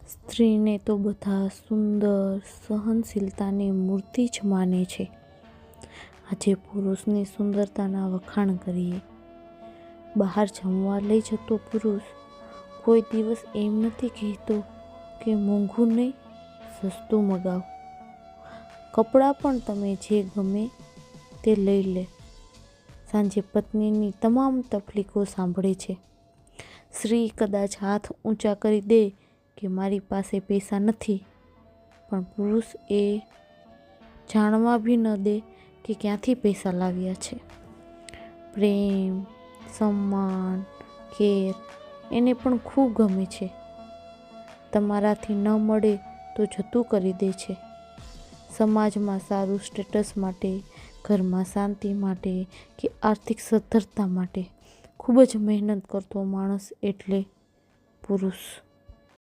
સ્ત્રીને તો બધા સુંદર સહનશીલતાની મૂર્તિ જ માને છે. આજે પુરુષની સુંદરતાના વખાણ કરીએ. બહાર જમવા લઈ જતો પુરુષ કોઈ દિવસ એમ નથી કહેતો કે મોંઘું નહીં, સસ્તું મગાવ. કપડાં પણ તમે જે ગમે તે લઈ લે. સાંજે પત્નીની તમામ તકલીફો સાંભળે છે. સ્ત્રી કદાચ હાથ ઊંચા કરી દે કે મારી પાસે પૈસા નથી, પણ પુરુષ એ જાણવા બી ન દે કે ક્યાંથી પૈસા લાવ્યા છે. પ્રેમ, સન્માન, કેર એને પણ ખૂબ ગમે છે. તમારાથી ન મળે તો જતું કરી દે છે. સમાજમાં સારું સ્ટેટસ માટે, ઘરમાં શાંતિ માટે કે આર્થિક સદ્ધરતા માટે ખૂબ જ મહેનત કરતો માણસ એટલે પુરુષ.